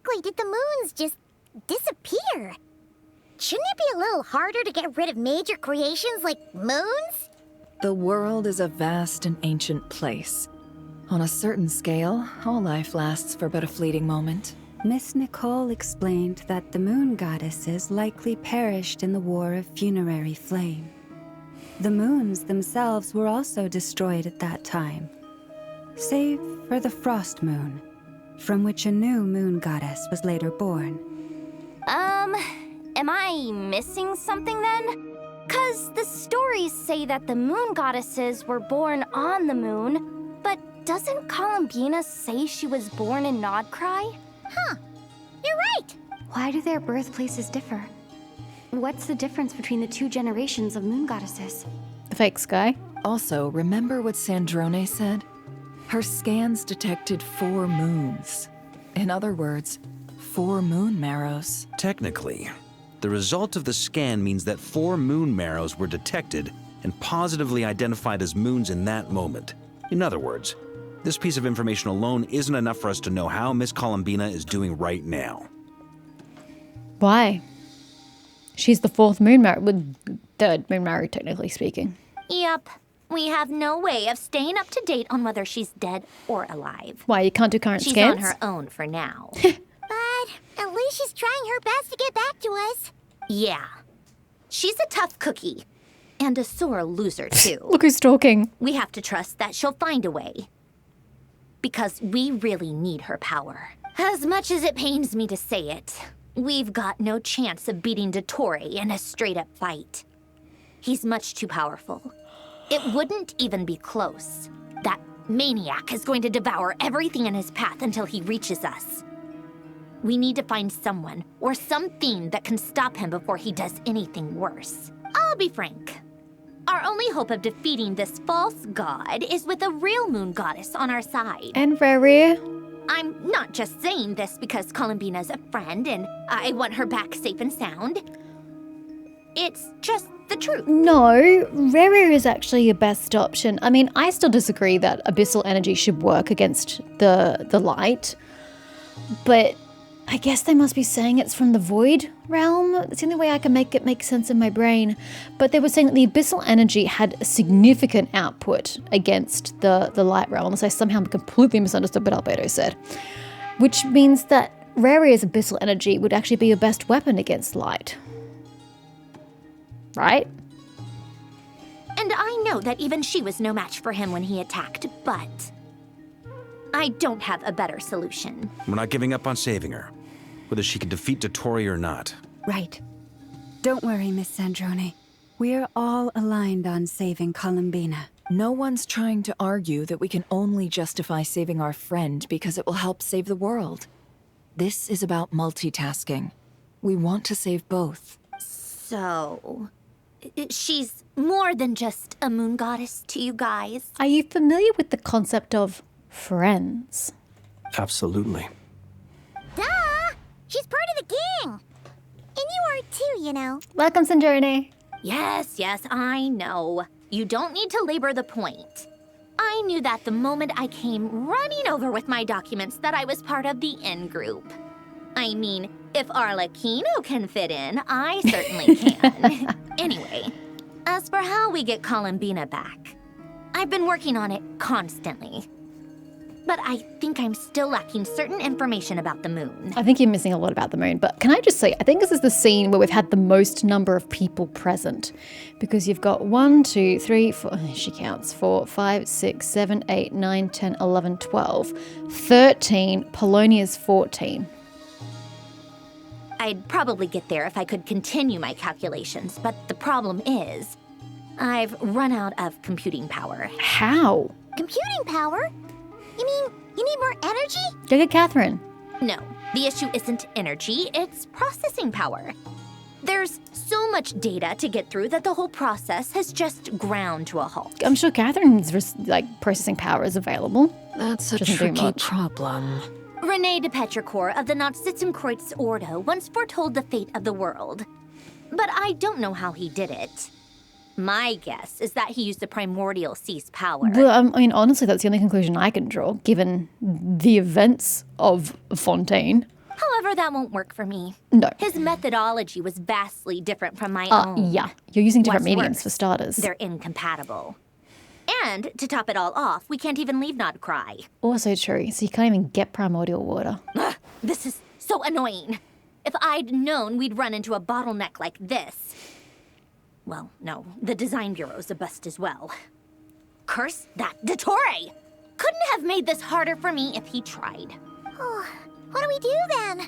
exactly did the moons just disappear? Shouldn't it be a little harder to get rid of major creations like moons? The world is a vast and ancient place. On a certain scale, all life lasts for but a fleeting moment. Miss Nicole explained that the moon goddesses likely perished in the War of Funerary Flame. The moons themselves were also destroyed at that time, save for the Frost Moon, from which a new moon goddess was later born. Am I missing something then? 'Cause the stories say that the moon goddesses were born on the moon, but doesn't Columbina say she was born in Nodcry? Huh. You're right. Why do their birthplaces differ? What's the difference between the two generations of moon goddesses? The fake sky. Also, remember what Sandrone said? Her scans detected 4 moons. In other words, 4 moon marrows. Technically, the result of the scan means that 4 moon marrows were detected and positively identified as moons in that moment. In other words, this piece of information alone isn't enough for us to know how Miss Columbina is doing right now. Why? She's the 4th moon marrow, well, 3rd moon marrow, technically speaking. Yep. We have no way of staying up to date on whether she's dead or alive. Why, you can't do current She's scans? on her own for now. But at least she's trying her best to get back to us. Yeah. She's a tough cookie. And a sore loser, too. Look who's talking. We have to trust that she'll find a way. Because we really need her power. As much as it pains me to say it, we've got no chance of beating Dottore in a straight-up fight. He's much too powerful. It wouldn't even be close. That maniac is going to devour everything in his path until he reaches us. We need to find someone or something that can stop him before he does anything worse. I'll be frank. Our only hope of defeating this false god is with a real moon goddess on our side. And very. I'm not just saying this because Columbina's a friend and I want her back safe and sound. It's just the truth. No, Rare is actually your best option. I mean, I still disagree that abyssal energy should work against the light. But I guess they must be saying it's from the void realm. It's the only way I can make it make sense in my brain. But they were saying that the abyssal energy had a significant output against the light realm, unless I somehow completely misunderstood what Albedo said. Which means that Rare's abyssal energy would actually be your best weapon against light. Right? And I know that even she was no match for him when he attacked, but I don't have a better solution. We're not giving up on saving her, whether she can defeat Dottore or not. Right. Don't worry, Miss Sandrone. We're all aligned on saving Columbina. No one's trying to argue that we can only justify saving our friend because it will help save the world. This is about multitasking. We want to save both. So, she's more than just a moon goddess to you guys. Are you familiar with the concept of friends? Absolutely. Duh! She's part of the gang. And you are too, you know. Welcome, Sanjoni. Yes, I know. You don't need to labor the point. I knew that the moment I came running over with my documents that I was part of the in-group. I mean, if Arlecchino can fit in, I certainly can. Anyway, as for how we get Columbina back, I've been working on it constantly. But I think I'm still lacking certain information about the moon. I think you're missing a lot about the moon, but can I just say, I think this is the scene where we've had the most number of people present. Because you've got 1, 2, 3, 4, she counts, 4, 5, 6, 7, 8, 9, 10, 11, 12, 13, Polonia's 14. I'd probably get there if I could continue my calculations, but the problem is, I've run out of computing power. How? Computing power? You mean you need more energy? Go get Catherine. No, the issue isn't energy, it's processing power. There's so much data to get through that the whole process has just ground to a halt. I'm sure Catherine's processing power is available. That's a Doesn't do tricky much. problem. René de Petrichor of the Nazissenkreuz Ordo once foretold the fate of the world. But I don't know how he did it. My guess is that he used the primordial sea's power. Well, I mean, honestly, that's the only conclusion I can draw, given the events of Fontaine. However, that won't work for me. No. His methodology was vastly different from my own. Yeah. You're using different What's mediums worse, for starters. They're incompatible. And to top it all off, we can't even leave Nodcry. Also true. So you can't even get primordial water. Ugh, this is so annoying. If I'd known we'd run into a bottleneck like this... Well, no, the design bureau's a bust as well. Curse that Dottore! Couldn't have made this harder for me if he tried. Oh, what do we do then?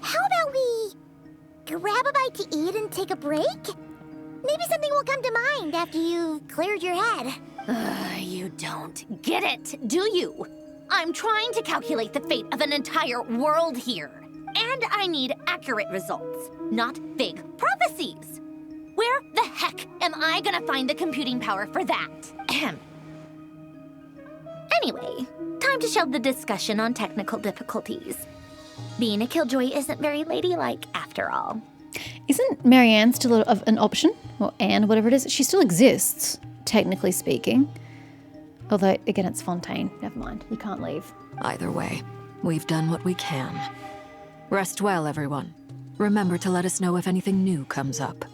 How about we grab a bite to eat and take a break? Maybe something will come to mind after you've cleared your head. You don't get it, do you? I'm trying to calculate the fate of an entire world here. And I need accurate results, not vague prophecies. Where the heck am I gonna find the computing power for that? Ahem. Anyway, time to shelve the discussion on technical difficulties. Being a killjoy isn't very ladylike, after all. Isn't Marianne still an option? Or Anne, whatever it is? She still exists, technically speaking. Although, again, it's Fontaine. Never mind. You can't leave. Either way, we've done what we can. Rest well, everyone. Remember to let us know if anything new comes up.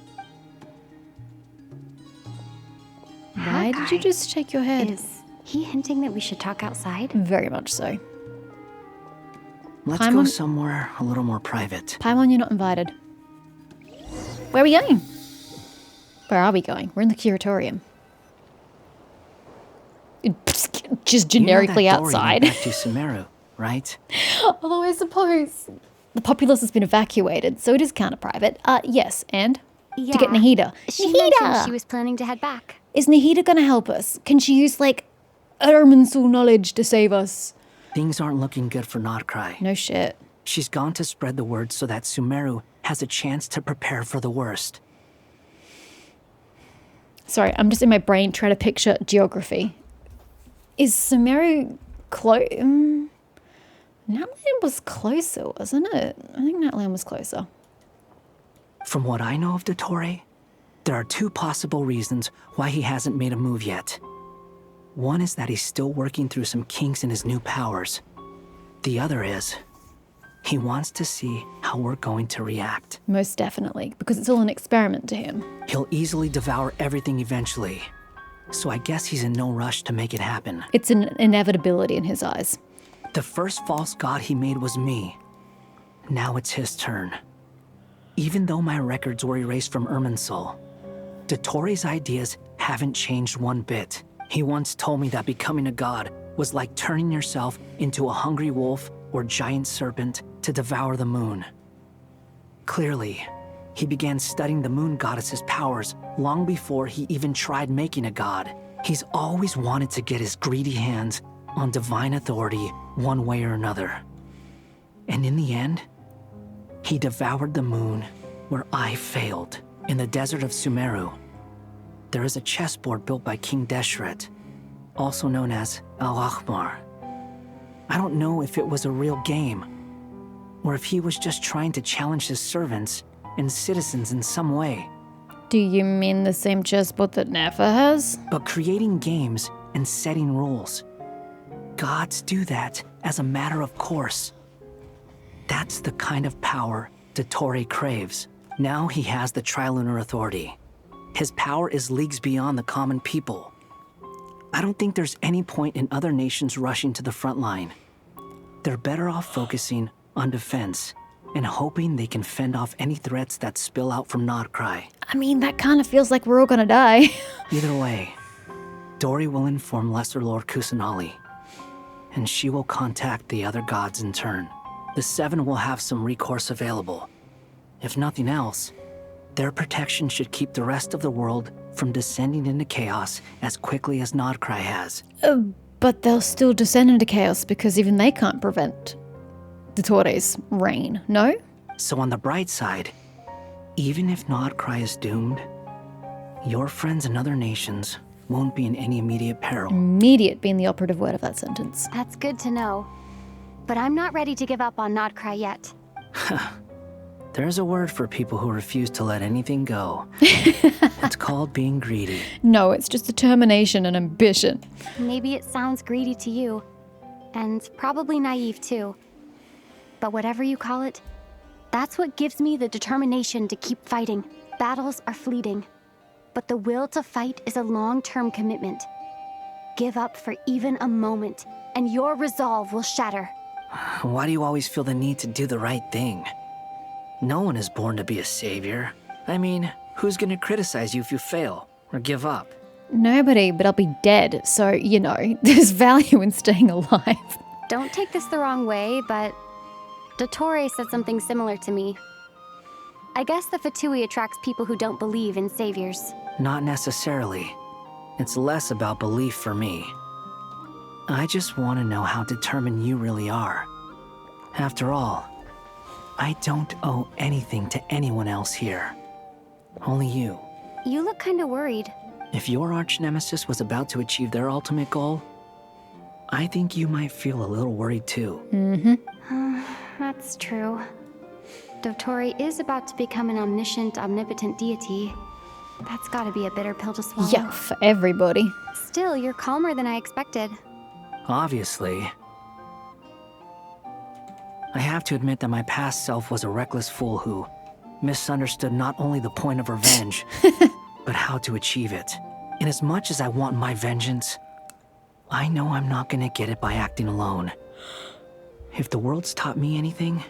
Why did you just shake your head? Is he hinting that we should talk outside? Very much so. Let's go somewhere a little more private. Paimon, you're not invited. Where are we going? Where are we going? We're in the curatorium. Just generically you know that door outside. Back to Sumeru, right? Although I suppose the populace has been evacuated, so it is kind of private. Yes, and? Yeah. To get Nahida. She Nahida! mentioned she was planning to head back. Is Nahida gonna help us? Can she use, like, Erminsul knowledge to save us? Things aren't looking good for Nodcry. No shit. She's gone to spread the word so that Sumeru has a chance to prepare for the worst. Sorry, I'm just in my brain trying to picture geography. Is Sumeru close? Natlan was closer, wasn't it? I think Natlan was closer. From what I know of Dottore, there are two possible reasons why he hasn't made a move yet. One is that he's still working through some kinks in his new powers. The other is, he wants to see how we're going to react. Most definitely, because it's all an experiment to him. He'll easily devour everything eventually, so I guess he's in no rush to make it happen. It's an inevitability in his eyes. The first false god he made was me. Now it's his turn. Even though my records were erased from Irminsul, Dottore's ideas haven't changed one bit. He once told me that becoming a god was like turning yourself into a hungry wolf or giant serpent to devour the moon. Clearly, he began studying the moon goddess's powers long before he even tried making a god. He's always wanted to get his greedy hands on divine authority one way or another. And in the end, he devoured the moon where I failed. In the desert of Sumeru, there is a chessboard built by King Deshret, also known as Al-Ahmar. I don't know if it was a real game, or if he was just trying to challenge his servants and citizens in some way. Do you mean the same chessboard that Nafa has? But creating games and setting rules, gods do that as a matter of course. That's the kind of power Dottore craves. Now he has the Trilunar Authority. His power is leagues beyond the common people. I don't think there's any point in other nations rushing to the front line. They're better off focusing on defense and hoping they can fend off any threats that spill out from Nodcry. I mean, that kind of feels like we're all gonna die. Either way, Dori will inform Lesser Lord Kusanali, and she will contact the other gods in turn. The Seven will have some recourse available. If nothing else, their protection should keep the rest of the world from descending into chaos as quickly as Nodcry has. But they'll still descend into chaos because even they can't prevent Dottore's reign, no? So on the bright side, even if Nodcry is doomed, your friends in other nations won't be in any immediate peril. Immediate being the operative word of that sentence. That's good to know. But I'm not ready to give up on Nodcry yet. There's a word for people who refuse to let anything go. It's called being greedy. No, it's just determination and ambition. Maybe it sounds greedy to you. And probably naive too. But whatever you call it, that's what gives me the determination to keep fighting. Battles are fleeting, but the will to fight is a long-term commitment. Give up for even a moment, and your resolve will shatter. Why do you always feel the need to do the right thing? No one is born to be a savior. I mean, who's gonna criticize you if you fail or give up? Nobody, but I'll be dead, so, you know, there's value in staying alive. Don't take this the wrong way, but Dottore said something similar to me. I guess the Fatui attracts people who don't believe in saviors. Not necessarily. It's less about belief for me. I just want to know how determined you really are. After all, I don't owe anything to anyone else here. Only you. You look kinda worried. If your arch-nemesis was about to achieve their ultimate goal, I think you might feel a little worried too. That's true. Dottore is about to become an omniscient, omnipotent deity. That's gotta be a bitter pill to swallow. Yeah, for everybody. Still, you're calmer than I expected. Obviously. I have to admit that my past self was a reckless fool who misunderstood not only the point of revenge, but how to achieve it. And as much as I want my vengeance, I know I'm not gonna get it by acting alone. If the world's taught me anything,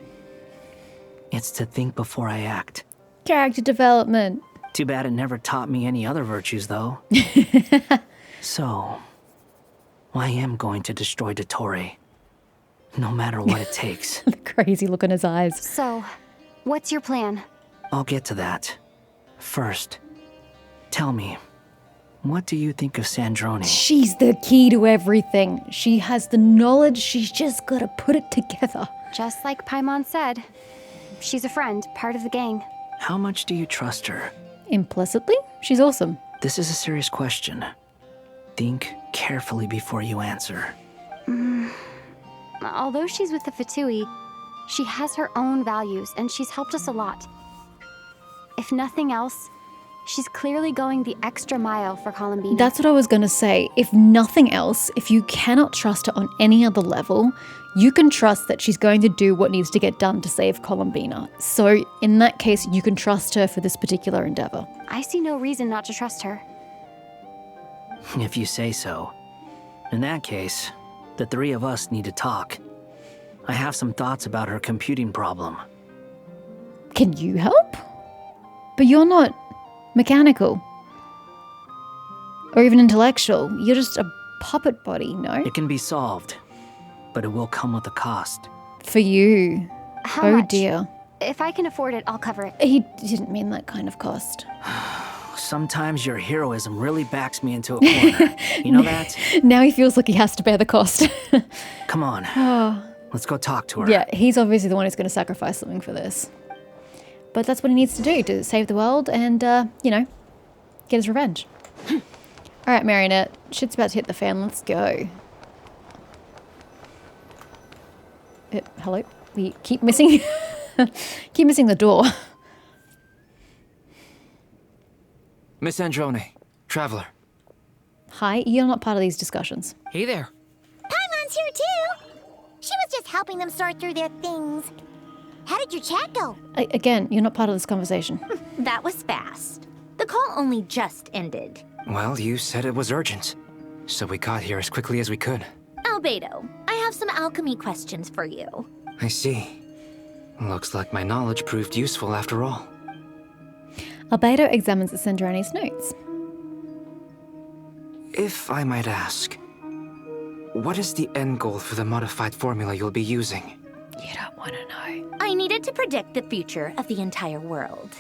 it's to think before I act. Character development. Too bad it never taught me any other virtues, though. So, I am going to destroy Dottore, no matter what it takes. The crazy look in his eyes. So, what's your plan? I'll get to that. First, tell me, what do you think of Sandrone? She's the key to everything. She has the knowledge, she's just gotta put it together. Just like Paimon said, she's a friend, part of the gang. How much do you trust her? Implicitly, she's awesome. This is a serious question. Think carefully before you answer. Although she's with the Fatui, she has her own values, and she's helped us a lot. If nothing else, she's clearly going the extra mile for Columbina. That's what I was gonna say. If nothing else, if you cannot trust her on any other level, you can trust that she's going to do what needs to get done to save Columbina. So in that case, you can trust her for this particular endeavor. I see no reason not to trust her. If you say so. In that case, the three of us need to talk. I have some thoughts about her computing problem. Can you help? But you're not mechanical. Or even intellectual. You're just a puppet body, no? It can be solved, but it will come with a cost. For you. How Oh much? dear. If I can afford it, I'll cover it. He didn't mean that kind of cost. Sometimes your heroism really backs me into a corner. You know that? Now he feels like he has to bear the cost. Come on. Let's go talk to her. Yeah, he's obviously the one who's going to sacrifice something for this. But that's what he needs to do to save the world and, you know, get his revenge. All right, Marionette. Shit's about to hit the fan. Let's go. Hello? We keep missing... keep missing the door. Miss Androne, traveler. Hi, you're not part of these discussions. Hey there. Paimon's here too. She was just helping them sort through their things. How did your chat go? Again, you're not part of this conversation. That was fast. The call only just ended. Well, you said it was urgent, so we got here as quickly as we could. Albedo, I have some alchemy questions for you. I see. Looks like my knowledge proved useful after all. Albedo examines Sandrone's notes. If I might ask, what is the end goal for the modified formula you'll be using? You don't want to know. I needed to predict the future of the entire world.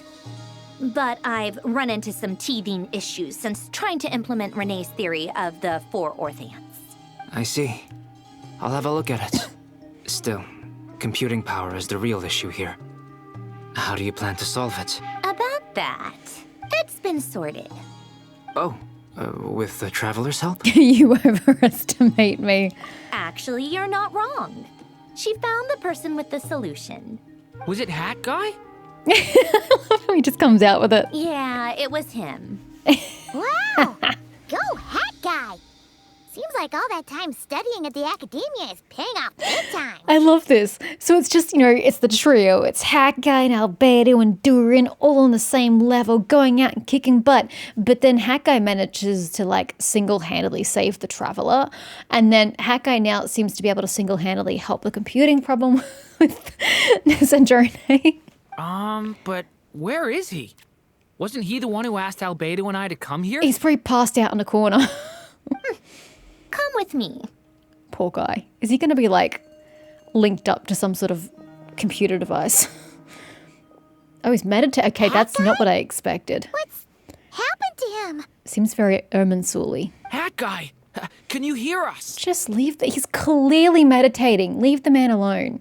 But I've run into some teething issues since trying to implement Renee's theory of the 4 Orthants. I see. I'll have a look at it. Still, computing power is the real issue here. How do you plan to solve it? About that, it's been sorted. Oh, with the traveler's help? You overestimate me. Actually, you're not wrong. She found the person with the solution. Was it Hat Guy? He just comes out with it. Yeah, it was him. Wow! Go Hat Guy! Seems like all that time studying at the academia is paying off big time. I love this. So it's just, it's the trio. It's Haggai and Albedo and Durin all on the same level, going out and kicking butt. But then Haggai manages to, single-handedly save the Traveler. And then Haggai now seems to be able to single-handedly help the computing problem with Zandrone. But where is he? Wasn't he the one who asked Albedo and I to come here? He's probably passed out in a corner. Come with me. Poor guy. Is he going to be, linked up to some sort of computer device? Oh, he's meditating. Okay, that's not what I expected. What's happened to him? Seems very Irminsul-y. Haggai, can you hear us? Just leave he's clearly meditating. Leave the man alone.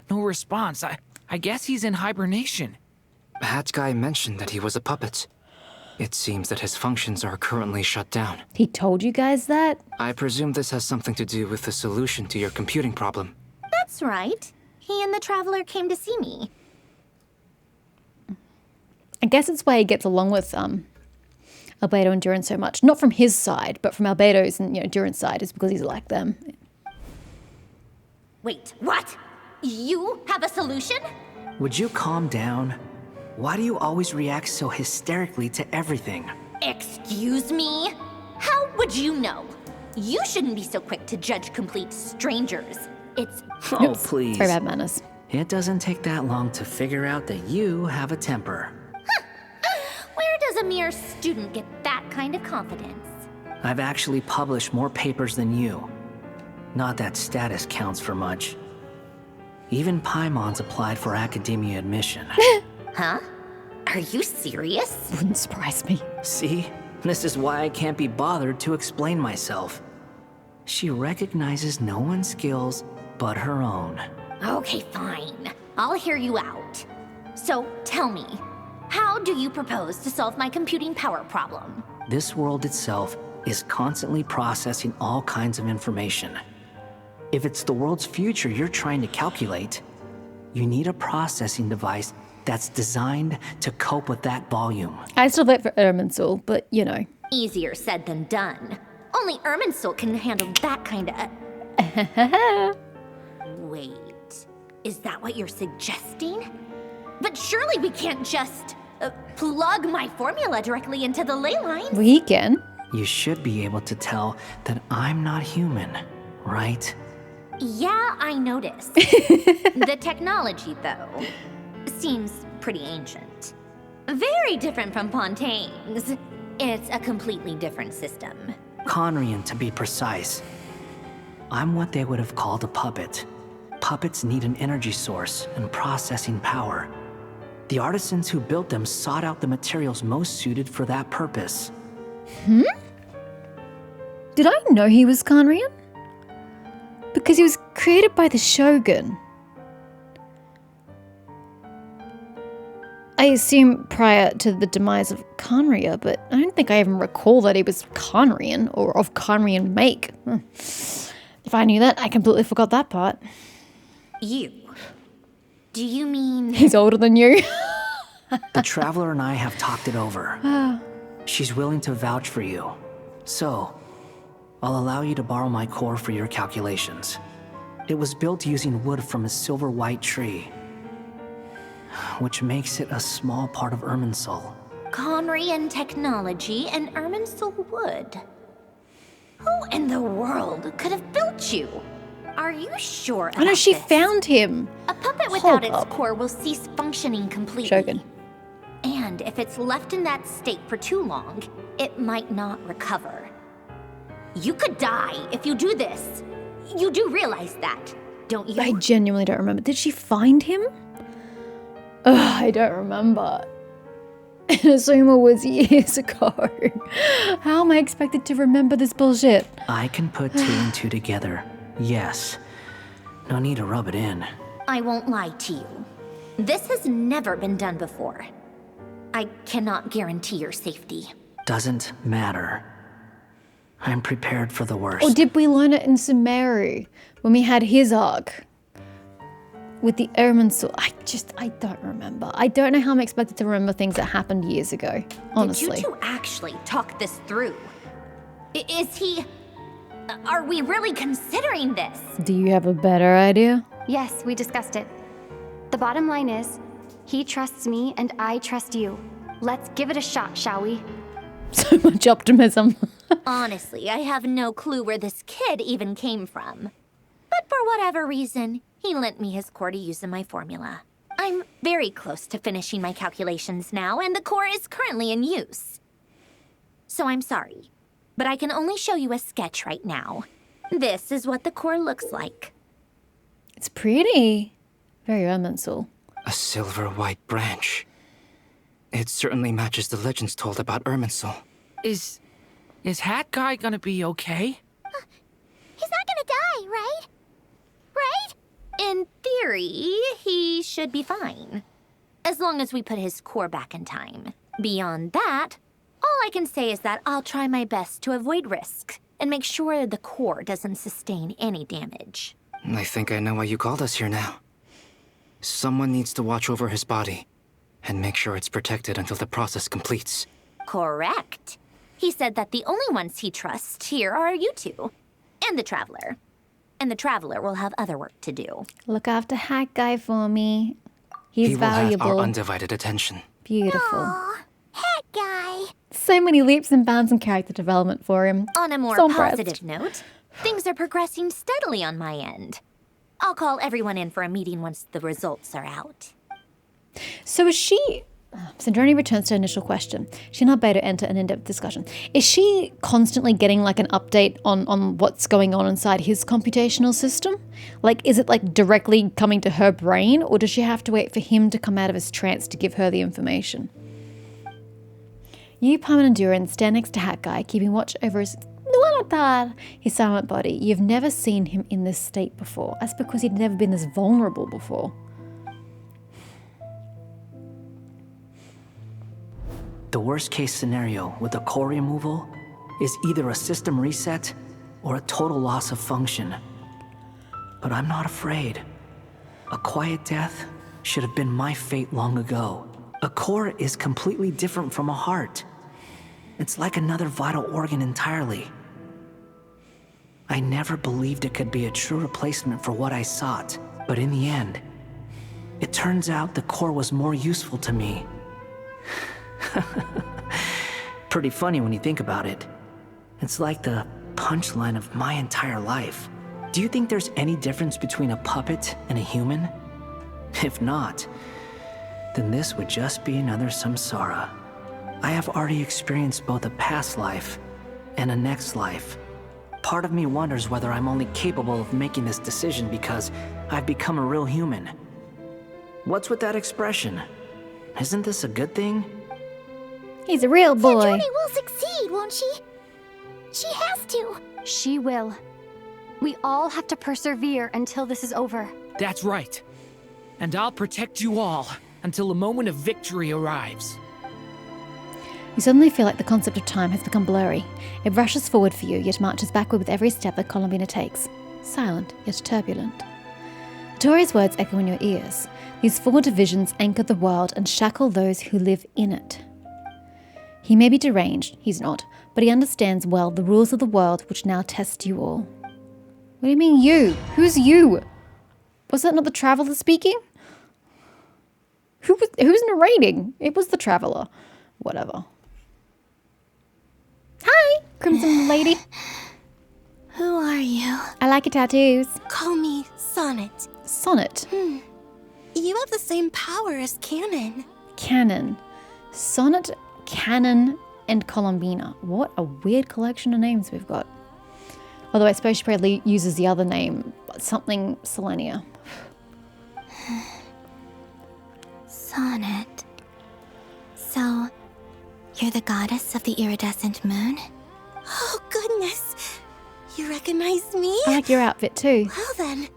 No response. I guess he's in hibernation. Haggai mentioned that he was a puppet. It seems that his functions are currently shut down. He told you guys that? I presume this has something to do with the solution to your computing problem. That's right. He and the Traveler came to see me. I guess it's why he gets along with Albedo and Durin so much. Not from his side, but from Albedo's and Durin's side is because he's like them. Wait, what? You have a solution? Would you calm down? Why do you always react so hysterically to everything? Excuse me? How would you know? You shouldn't be so quick to judge complete strangers. It's... Oh, please. Very bad manners. It doesn't take that long to figure out that you have a temper. Where does a mere student get that kind of confidence? I've actually published more papers than you. Not that status counts for much. Even Paimon's applied for academia admission. Huh? Are you serious? Wouldn't surprise me. See? This is why I can't be bothered to explain myself. She recognizes no one's skills but her own. Okay, fine. I'll hear you out. So, tell me, how do you propose to solve my computing power problem? This world itself is constantly processing all kinds of information. If it's the world's future you're trying to calculate, you need a processing device that's designed to cope with that volume. I still vote for Irminsul, but Easier said than done. Only Irminsul can handle that kind of... Wait, is that what you're suggesting? But surely we can't just plug my formula directly into the ley lines. we can. You should be able to tell that I'm not human, right? Yeah, I noticed. The technology, though, seems pretty ancient. Very different from Pontaine's. It's a completely different system. Conrian, to be precise. I'm what they would have called a puppet. Puppets need an energy source and processing power. The artisans who built them sought out the materials most suited for that purpose. Did I know he was Conrian? Because he was created by the Shogun. I assume prior to the demise of Conria, but I don't think I even recall that he was Conrian or of Conrian make. If I knew that, I completely forgot that part. You? Do you mean... He's older than you. The Traveler and I have talked it over. She's willing to vouch for you. So, I'll allow you to borrow my core for your calculations. It was built using wood from a silver white tree, which makes it a small part of Irminsul. Conrian technology and Irminsul wood. Who in the world could have built you? Are you sure about I know she this? found him. A puppet Hold without its up. core will cease functioning completely. Shogun. And if it's left in that state for too long, it might not recover. You could die if you do this. You do realize that, don't you? I genuinely don't remember. Did she find him? Ugh, I don't remember. Inazuma was years ago. How am I expected to remember this bullshit? I can put two and two together. Yes. No need to rub it in. I won't lie to you. This has never been done before. I cannot guarantee your safety. Doesn't matter. I'm prepared for the worst. Or did we learn it in Sumeru when we had his arc? With the Irminsul. I don't remember. I don't know how I'm expected to remember things that happened years ago, honestly. Did you two actually talk this through? Is he Are we really considering this? Do you have a better idea? Yes, we discussed it. The bottom line is, he trusts me and I trust you. Let's give it a shot, shall we? So much optimism. Honestly, I have no clue where this kid even came from. But for whatever reason, he lent me his core to use in my formula. I'm very close to finishing my calculations now, and the core is currently in use. So I'm sorry, but I can only show you a sketch right now. This is what the core looks like. It's pretty. Very Irminsul. A silver white branch. It certainly matches the legends told about Irminsul. Is Hat Guy gonna be okay? He's not gonna die, right? Right? In theory, he should be fine. As long as we put his core back in time. Beyond that, all I can say is that I'll try my best to avoid risk and make sure the core doesn't sustain any damage. I think I know why you called us here now. Someone needs to watch over his body and make sure it's protected until the process completes. Correct. He said that the only ones he trusts here are you two. And the Traveler. And the Traveler will have other work to do. Look after Hat Guy for me. He's He will valuable. have our undivided attention. Beautiful. Aw, Hat Guy. So many leaps and bounds in character development for him. On a more So impressed. positive note, things are progressing steadily on my end. I'll call everyone in for a meeting once the results are out. So is she... Sindroni returns to her initial question. She and Albedo enter an in-depth discussion. Is she constantly getting like an update on what's going on inside his computational system? Like, is it like directly coming to her brain, or does she have to wait for him to come out of his trance to give her the information? You, Paimon, and Durin stand next to Hat Guy, keeping watch over his silent body. You've never seen him in this state before. That's because he'd never been this vulnerable before. The worst case scenario with the core removal is either a system reset or a total loss of function. But I'm not afraid. A quiet death should have been my fate long ago. A core is completely different from a heart. It's like another vital organ entirely. I never believed it could be a true replacement for what I sought, but in the end, it turns out the core was more useful to me. Pretty funny when you think about it. It's like the punchline of my entire life. Do you think there's any difference between a puppet and a human? If not, then this would just be another samsara. I have already experienced both a past life and a next life. Part of me wonders whether I'm only capable of making this decision because I've become a real human. What's with that expression? Isn't this a good thing? He's a real boy. Sindroni will succeed, won't she? She has to. She will. We all have to persevere until this is over. That's right. And I'll protect you all until the moment of victory arrives. You suddenly feel like the concept of time has become blurry. It rushes forward for you, yet marches backward with every step that Colombina takes. Silent, yet turbulent. Tori's words echo in your ears. These four divisions anchor the world and shackle those who live in it. He may be deranged, he's not, but he understands well the rules of the world which now test you all. What do you mean you? Who's you? Was that not the Traveler speaking? Who's narrating? It was the Traveler. Whatever. Hi, Crimson Lady. Who are you? I like your tattoos. Call me Sonnet. Sonnet. You have the same power as Canon. Canon. Sonnet, Canon, and Colombina. What a weird collection of names we've got. Although I suppose she probably uses the other name, something Selenia. Sonnet. So, you're the goddess of the iridescent moon? Oh, goodness. You recognize me? I like your outfit too. Well then,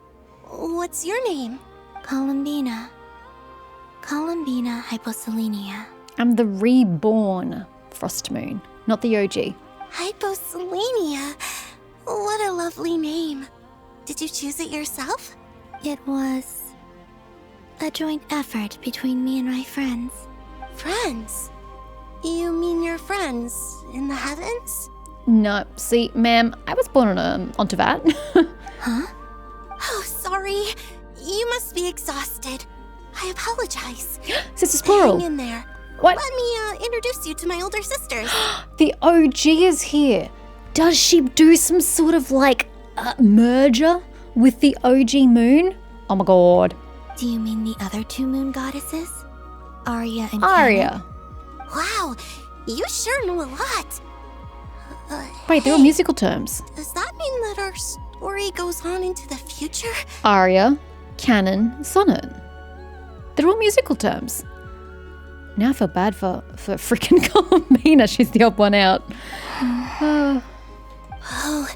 what's your name? Colombina. Colombina Hyposelenia. I'm the reborn Frost Moon, not the OG. Hyposelenia. What a lovely name. Did you choose it yourself? It was a joint effort between me and my friends. Friends? You mean your friends in the heavens? No, see, ma'am, I was born on Tevat. Huh? Oh, sorry. You must be exhausted. I apologize. Sisters plural. Hang in there. What? Let me introduce you to my older sisters. The OG is here. Does she do some sort of like merger with the OG moon? Oh my god. Do you mean the other two moon goddesses? Arya and Arya. Kanan? Wow, you sure know a lot. Wait, they're all musical terms. Does that mean that our story goes on into the future? Aria, canon, sonnet. They're all musical terms. Now I feel bad for freaking Columbina. She's the odd one out. Oh,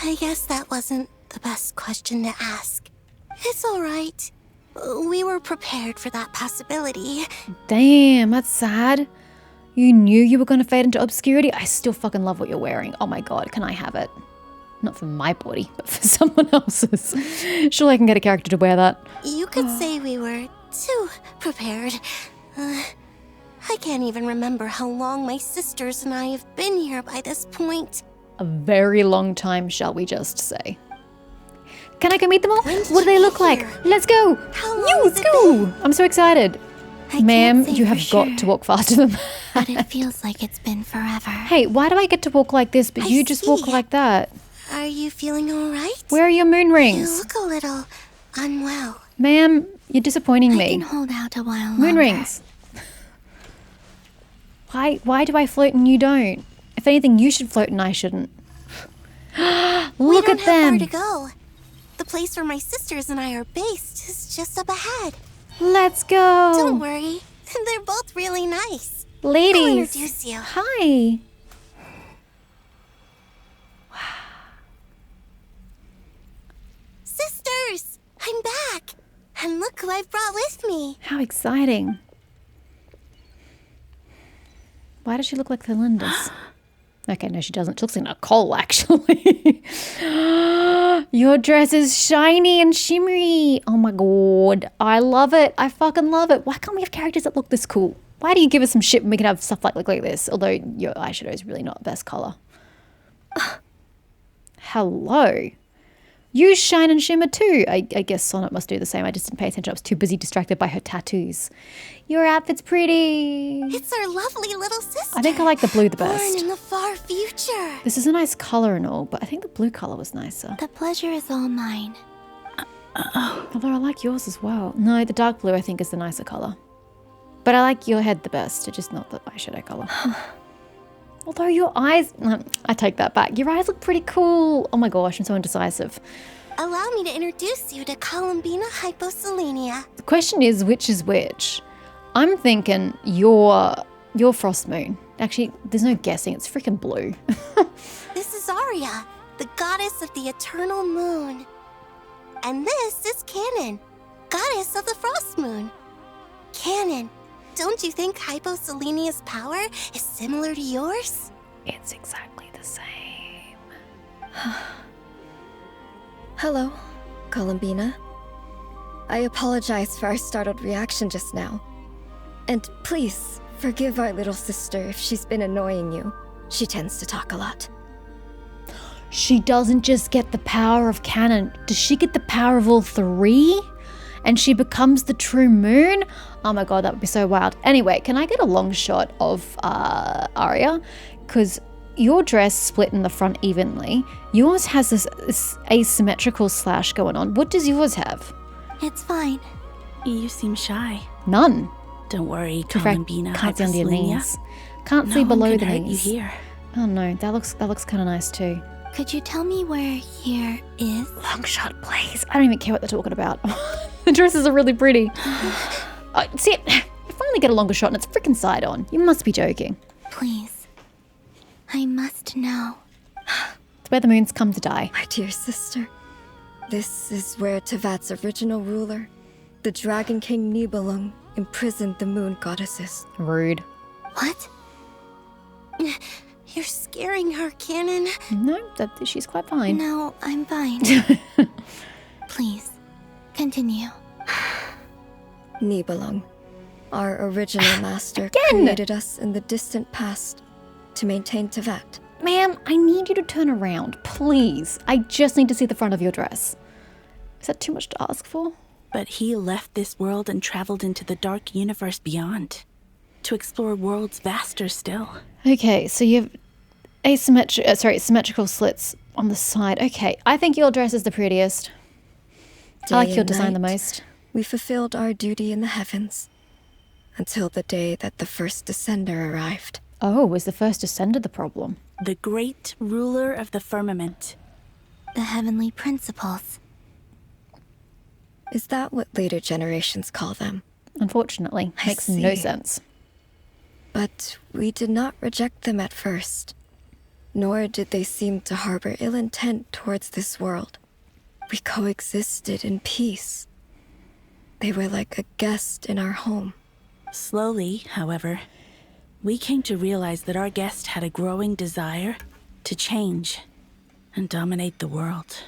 I guess that wasn't the best question to ask. It's all right. We were prepared for that possibility. Damn, that's sad. You knew you were going to fade into obscurity? I still fucking love what you're wearing. Oh my god, can I have it? Not for my body, but for someone else's. Surely I can get a character to wear that. You could say we were too prepared. I can't even remember how long my sisters and I have been here by this point. A very long time, shall we just say. Can I go meet them all? When did What do they you look get like? here? Let's go! How long Let's has it go! been? I'm so excited. I Ma'am, can't say you for have got sure, to walk faster than that. but it feels like it's been forever. Hey, why do I get to walk like this, but I you just walk see. like that? Are you feeling all right? Where are your moon You rings? look a little unwell. Ma'am, you're disappointing I can me. hold out a while Moon longer. rings. Why do I float and you don't? If anything, you should float and I shouldn't. We Look don't at have far them. to go. The place where my sisters and I are based is just up ahead. Let's go. Don't worry. They're both really nice. I'll Ladies. introduce you. Hi. Sisters! I'm back! And look who I've brought with me. How exciting. Why does she look like Thelinda's? Okay, no, she doesn't. She looks like Nicole, actually. Your dress is shiny and shimmery. Oh my god. I love it. I fucking love it. Why can't we have characters that look this cool? Why do you give us some shit when we can have stuff like this? Although your eyeshadow is really not the best color. Hello. You shine and shimmer too. I guess Sonnet must do the same. I just didn't pay attention. I was too busy distracted by her tattoos. Your outfit's pretty. It's our lovely little sister. I think I like the blue the Born best. in the far future. This is a nice color and all, but I think the blue color was nicer. The pleasure is all mine. Although I like yours as well. No, the dark blue I think is the nicer color. But I like your head the best, just not the eyeshadow color. Although your eyes, I take that back. Your eyes look pretty cool. Oh my gosh, I'm so indecisive. Allow me to introduce you to Columbina hyposelenia. The question is which? I'm thinking your frost moon. Actually, there's no guessing. It's freaking blue. This is Arya, the goddess of the eternal moon. And this is Kanan, goddess of the frost moon. Kanan, don't you think hyposelenia's power is similar to yours? It's exactly the same. Hello, Columbina. I apologize for our startled reaction just now. And please, forgive our little sister if she's been annoying you. She tends to talk a lot. She doesn't just get the power of canon. Does she get the power of all three? And she becomes the true moon? Oh my god, that would be so wild. Anyway, can I get a long shot of Arya? Because your dress split in the front evenly. Yours has this asymmetrical slash going on. What does yours have? It's fine. You seem shy. None. Don't worry, In fact, Columbina can't see under your hyposelenia. knees. Can't No see one below can the hurt knees. you here. Oh no, that looks kind of nice too. Could you tell me where here is? Long shot, please. I don't even care what they're talking about. The dresses are really pretty. See, I finally get a longer shot and it's freaking side on. You must be joking. Please. I must know. It's where the moons come to die. My dear sister, this is where Tevat's original ruler, the Dragon King Nibelung, imprisoned the moon goddesses. Rude. What? You're scaring her, Kanan. No, she's quite fine. No, I'm fine. Please, continue. Nibelung, our original master, created us in the distant past to maintain Tevat. Ma'am, I need you to turn around, please. I just need to see the front of your dress. Is that too much to ask for? But he left this world and traveled into the dark universe beyond, to explore worlds vaster still. Okay, so you have symmetrical slits on the side. Okay, I think your dress is the prettiest. I like your design the most. We fulfilled our duty in the heavens until the day that the first descender arrived. Oh, was the first descender the problem? The great ruler of the firmament. The heavenly principles. Is that what later generations call them? Unfortunately, I makes no see. sense. But we did not reject them at first, nor did they seem to harbor ill intent towards this world. We coexisted in peace. They were like a guest in our home. Slowly, however, we came to realize that our guest had a growing desire to change and dominate the world.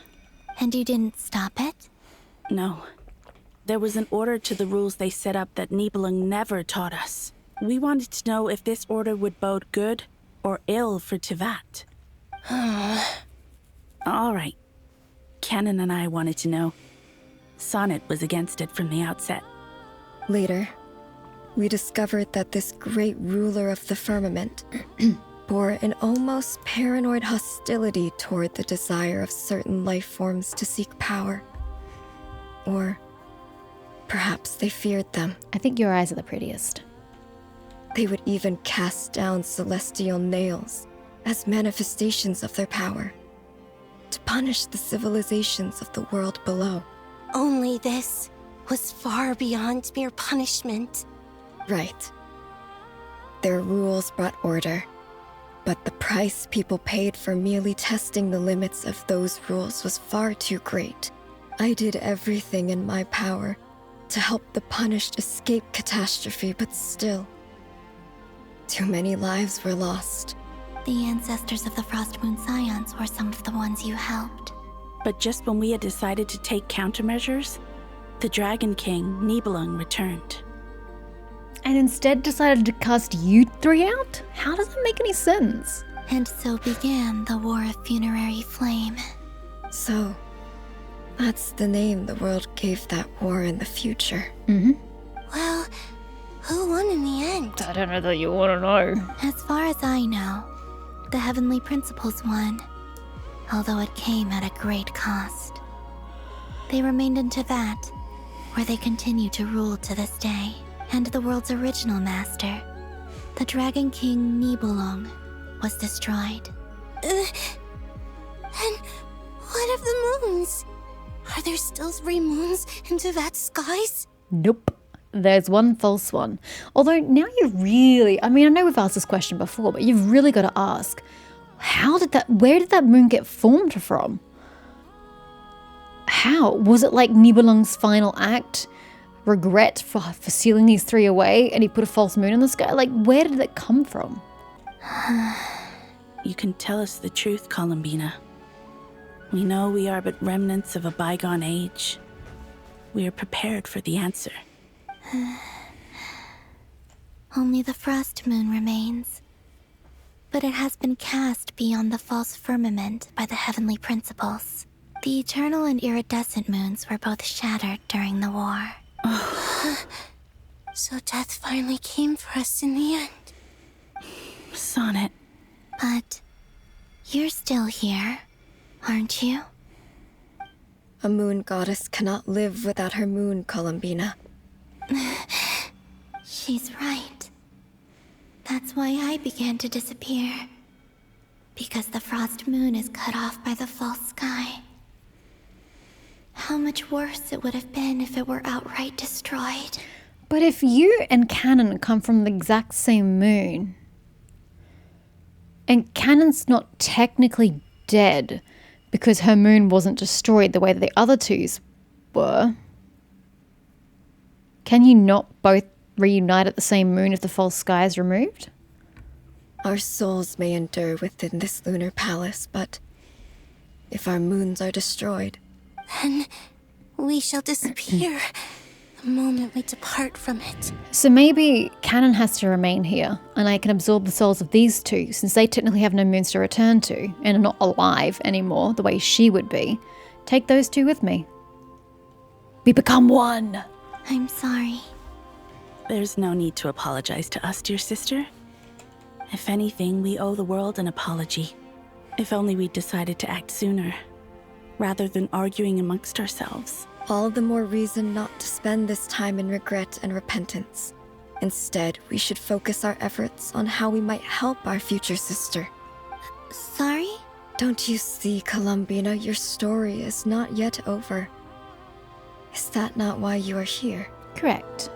And you didn't stop it? No. There was an order to the rules they set up that Nibelung never taught us. We wanted to know if this order would bode good or ill for Tivat. All right. Canon and I wanted to know. Sonnet was against it from the outset. Later, we discovered that this great ruler of the firmament bore an almost paranoid hostility toward the desire of certain life forms to seek power. Or perhaps they feared them. I think your eyes are the prettiest. They would even cast down celestial nails as manifestations of their power to punish the civilizations of the world below. Only this was far beyond mere punishment. Right. Their rules brought order, but the price people paid for merely testing the limits of those rules was far too great. I did everything in my power to help the punished escape catastrophe, but still, too many lives were lost. The ancestors of the Frost Moon Scions were some of the ones you helped. But just when we had decided to take countermeasures, the Dragon King, Nibelung, returned. And instead decided to cast you three out? How does that make any sense? And so began the War of Funerary Flame. So, that's the name the world gave that war in the future. Mm-hmm. Well, who won in the end? I don't know that you want to know. As far as I know, the Heavenly Principles won, although it came at a great cost. They remained in Tivat, where they continue to rule to this day. And the world's original master, the Dragon King Nibelung, was destroyed. And what of the moons? Are there still 3 moons in Tivat's skies? Nope. There's one false one. Although now you really, I mean, I know we've asked this question before, but you've really got to ask, where did that moon get formed from? How? Was it like Nibelung's final act? Regret for sealing these 3 away and he put a false moon in the sky? Like, where did that come from? You can tell us the truth, Columbina. We know we are but remnants of a bygone age. We are prepared for the answer. Only the Frost Moon remains. But it has been cast beyond the false firmament by the Heavenly Principles. The eternal and iridescent moons were both shattered during the war. So death finally came for us in the end. Sonnet. But you're still here, aren't you? A moon goddess cannot live without her moon, Columbina. She's right. That's why I began to disappear. Because the frost moon is cut off by the false sky. How much worse it would have been if it were outright destroyed. But if you and Canon come from the exact same moon, and Canon's not technically dead because her moon wasn't destroyed the way that the other two's were, can you not both reunite at the same moon if the false sky is removed? Our souls may endure within this lunar palace, but if our moons are destroyed, then we shall disappear the moment we depart from it. So maybe Canon has to remain here, and I can absorb the souls of these two, since they technically have no moons to return to, and are not alive anymore the way she would be. Take those two with me. We become one! I'm sorry. There's no need to apologize to us, dear sister. If anything, we owe the world an apology. If only we'd decided to act sooner, rather than arguing amongst ourselves. All the more reason not to spend this time in regret and repentance. Instead, we should focus our efforts on how we might help our future sister. Sorry? Don't you see, Columbina, your story is not yet over. Is that not why you are here? Correct.